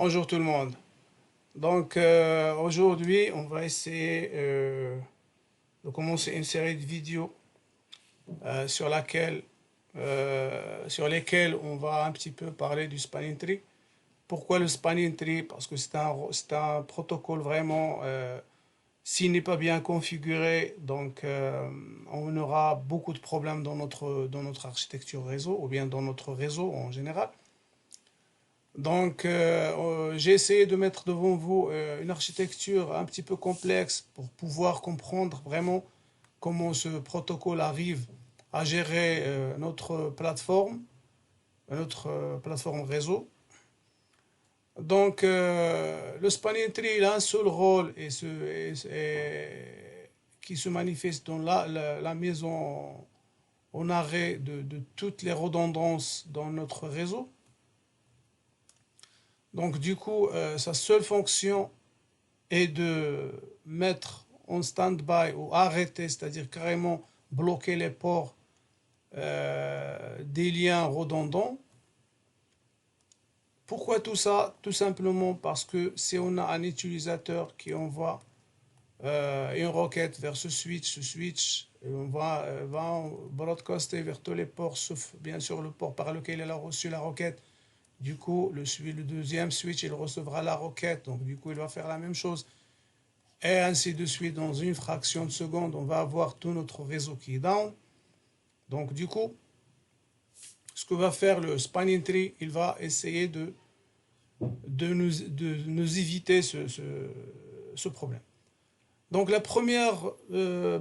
Bonjour tout le monde. Donc aujourd'hui, on va essayer de commencer une série de vidéos sur lesquelles on va un petit peu parler du spanning tree. Pourquoi le spanning tree? Parce que c'est un protocole vraiment, s'il n'est pas bien configuré, donc on aura beaucoup de problèmes dans notre architecture réseau ou bien dans notre réseau en général. Donc, j'ai essayé de mettre devant vous une architecture un petit peu complexe pour pouvoir comprendre vraiment comment ce protocole arrive à gérer notre plateforme réseau. Donc, le spanning tree, il a un seul rôle qui se manifeste dans la mise en arrêt de toutes les redondances dans notre réseau. Donc du coup, sa seule fonction est de mettre en stand-by ou arrêter, c'est-à-dire carrément bloquer les ports des liens redondants. Pourquoi tout ça? Tout simplement parce que si on a un utilisateur qui envoie une requête vers ce switch va broadcaster vers tous les ports, sauf bien sûr le port par lequel il a reçu la requête. Du coup, le deuxième switch, il recevra la requête, donc du coup, il va faire la même chose. Et ainsi de suite, dans une fraction de seconde, on va avoir tout notre réseau qui est down. Donc du coup, ce que va faire le spanning tree, il va essayer de nous éviter ce problème. Donc la première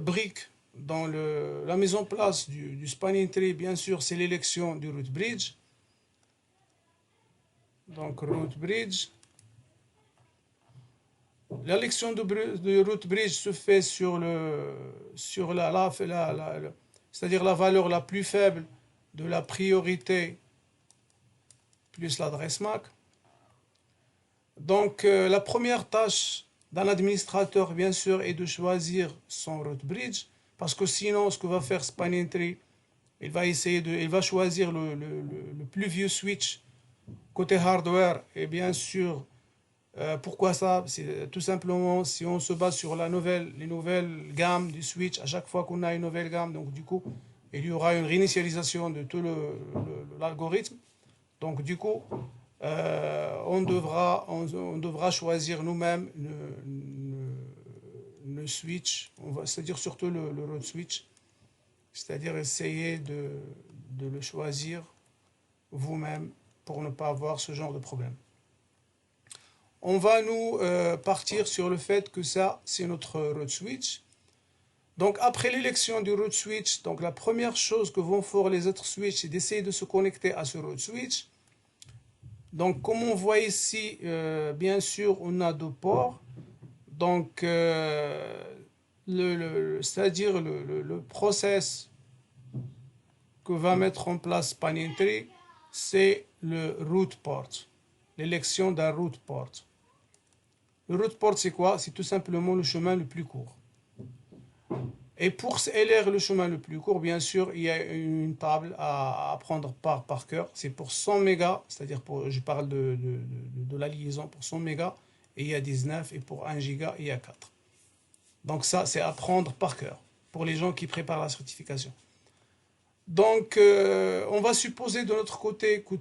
brique dans la mise en place du spanning tree, bien sûr, c'est l'élection du root bridge. Donc root bridge. L'élection de root bridge se fait sur c'est-à-dire la valeur la plus faible de la priorité plus l'adresse MAC. Donc la première tâche d'un administrateur, bien sûr, est de choisir son root bridge, parce que sinon, ce que va faire spanning tree, il va choisir le plus vieux switch côté hardware, et bien sûr, pourquoi ça? C'est tout simplement si on se base sur les nouvelles gammes du switch, à chaque fois qu'on a une nouvelle gamme, donc du coup, il y aura une réinitialisation de tout l'algorithme. Donc du coup, on devra choisir nous-mêmes le switch, c'est-à-dire surtout le root switch, c'est-à-dire essayer de le choisir vous-même pour ne pas avoir ce genre de problème. On va nous partir sur le fait que ça, c'est notre root switch. Donc après l'élection du root switch, donc la première chose que vont faire les autres switches, c'est d'essayer de se connecter à ce root switch. Donc comme on voit ici, bien sûr, on a deux ports. Donc c'est-à-dire le process que va mettre en place spanning tree, c'est le root port, l'élection d'un root port. Le root port, c'est quoi? C'est tout simplement le chemin le plus court. Et pour élire le chemin le plus court, bien sûr, il y a une table à apprendre par cœur. C'est pour 100 mégas, c'est-à-dire je parle de la liaison pour 100 mégas, et il y a 19, et pour 1 giga, il y a 4. Donc ça, c'est à apprendre par cœur, pour les gens qui préparent la certification. Donc, on va supposer de notre côté que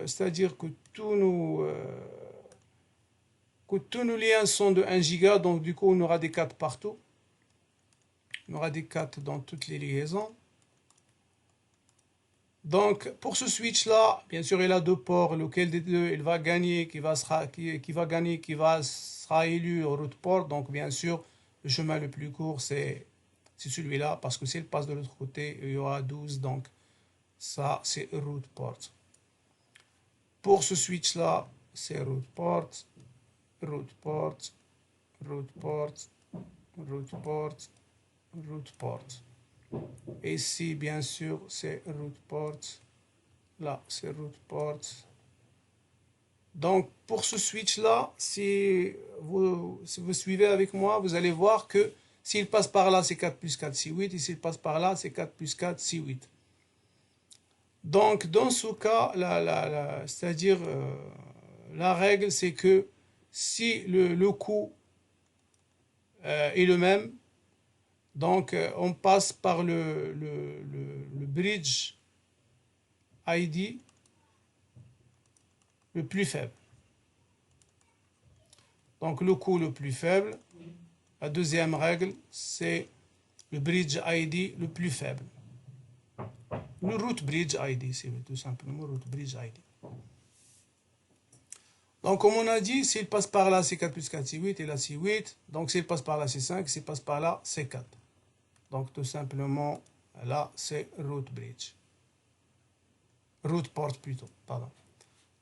c'est-à-dire que tous nos liens sont de 1 giga, donc du coup on aura des 4 partout. On aura des 4 dans toutes les liaisons. Donc pour ce switch là, bien sûr il a deux ports, lequel des deux il va gagner, qui sera élu au root port. Donc bien sûr le chemin le plus court c'est celui-là, parce que s'il passe de l'autre côté, il y aura 12, donc ça c'est root port. Pour ce switch là, c'est root port, root port, root port, root port, root port. Et ici, bien sûr, c'est root port. Là, c'est root port. Donc, pour ce switch-là, si vous suivez avec moi, vous allez voir que s'il passe par là, c'est 4 plus 4, c'est 8. Et s'il passe par là, c'est 4 plus 4, c'est 8. Donc, dans ce cas, c'est-à-dire la règle, c'est que si le coût est le même, donc on passe par le bridge ID le plus faible. Donc le coût le plus faible, la deuxième règle, c'est le bridge ID le plus faible. Le root bridge ID, c'est tout simplement root bridge ID. Donc comme on a dit, s'il passe par là, c'est 4 plus 4, c'est 8, et là c'est 8. Donc s'il passe par là, c'est 5, s'il passe par là, c'est 4. Donc tout simplement, là, c'est root bridge. Root port plutôt, pardon.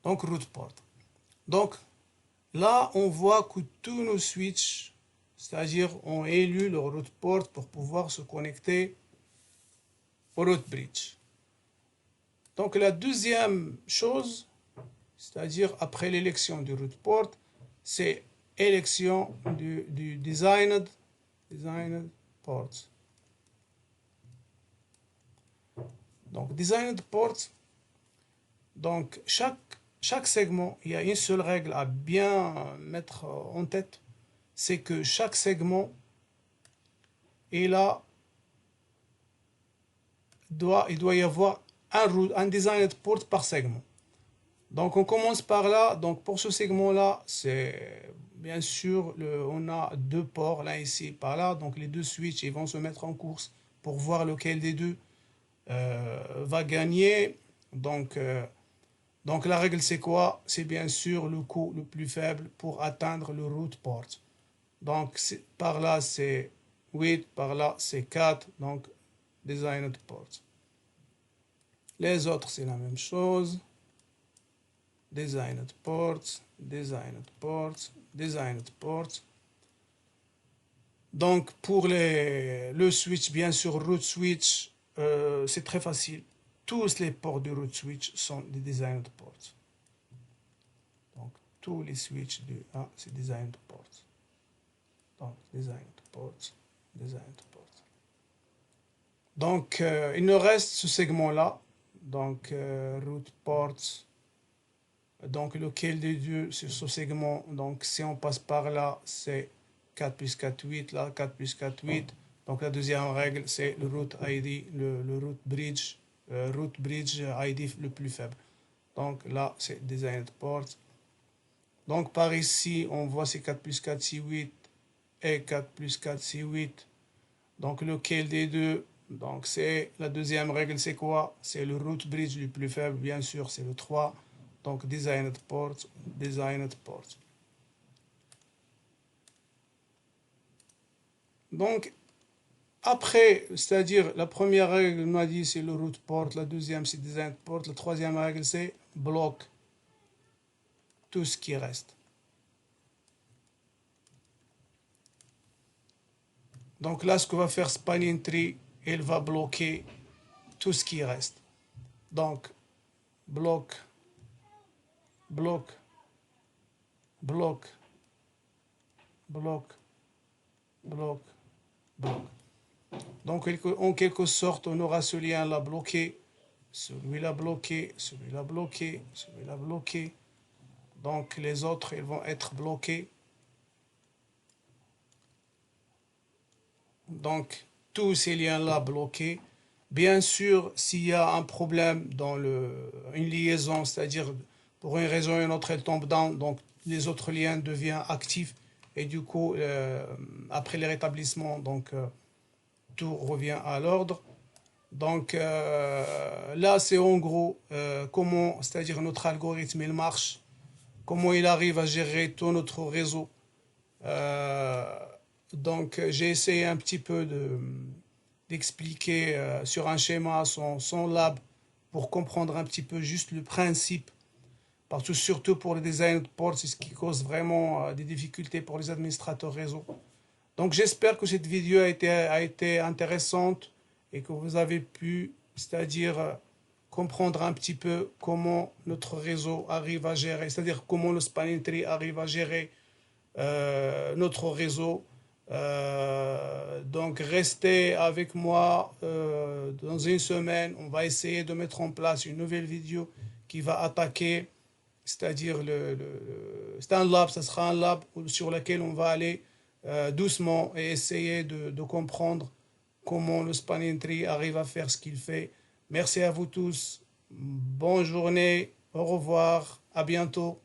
Donc root port. Donc là, on voit que tous nos switches, c'est-à-dire ont élu le root port pour pouvoir se connecter au root bridge. Donc la deuxième chose, c'est-à-dire après l'élection du root port, c'est élection du designed port. Donc designed port, donc chaque segment, il y a une seule règle à bien mettre en tête, c'est que chaque segment il doit y avoir un designed port par segment. Donc on commence par là. Donc pour ce segment-là, c'est bien sûr, on a deux ports, là ici, par là. Donc les deux switches, ils vont se mettre en course pour voir lequel des deux va gagner. Donc la règle c'est quoi? C'est bien sûr le coût le plus faible pour atteindre le root port. Donc par là c'est 8, par là c'est 4, donc designed port. Les autres c'est la même chose. Designed port, designed port, designed port. Donc pour le switch, bien sûr, root switch, c'est très facile. Tous les ports du root switch sont des designed ports. Donc tous les switches du A, c'est designed port. Donc designed port, designed port. Donc il nous reste ce segment-là. Donc root port. Donc lequel des deux sur ce segment, donc si on passe par là, c'est 4 plus 4, 8, là 4 plus 4, 8. Donc la deuxième règle, c'est le root ID, le root bridge ID le plus faible. Donc là, c'est designed port. Donc par ici, on voit c'est 4 plus 4, c'est 8, et 4 plus 4, c'est 8. Donc lequel des deux, donc c'est la deuxième règle, c'est quoi? C'est le root bridge le plus faible, bien sûr, c'est le 3. Donc designed port, designed port. Donc après, c'est-à-dire la première règle, on a dit c'est le root port, la deuxième c'est designed port, la troisième règle c'est bloque tout ce qui reste. Donc là, ce que va faire spanning tree, il va bloquer tout ce qui reste. Donc bloque, bloque, bloque, bloque, bloque, bloque. Donc en quelque sorte, on aura ce lien-là bloqué, celui-là bloqué, celui-là bloqué, celui-là bloqué. Donc les autres, ils vont être bloqués. Donc tous ces liens-là bloqués. Bien sûr, s'il y a un problème dans une liaison, c'est-à-dire pour une raison ou une autre, elle tombe down, donc les autres liens deviennent actifs. Et du coup, après le rétablissement, donc tout revient à l'ordre. Donc là, c'est en gros comment, c'est-à-dire notre algorithme, il marche, comment il arrive à gérer tout notre réseau. Donc j'ai essayé un petit peu d'expliquer sur un schéma son lab pour comprendre un petit peu juste le principe. Parce que surtout pour le design de port, c'est ce qui cause vraiment des difficultés pour les administrateurs réseau. Donc j'espère que cette vidéo a été intéressante et que vous avez pu, c'est-à-dire comprendre un petit peu comment notre réseau arrive à gérer, c'est-à-dire comment le spanning tree arrive à gérer notre réseau. Donc restez avec moi dans une semaine. On va essayer de mettre en place une nouvelle vidéo qui va attaquer c'est-à-dire c'est un lab, ça sera un lab sur lequel on va aller doucement et essayer de comprendre comment le spanning tree arrive à faire ce qu'il fait. Merci à vous tous, bonne journée, au revoir, à bientôt.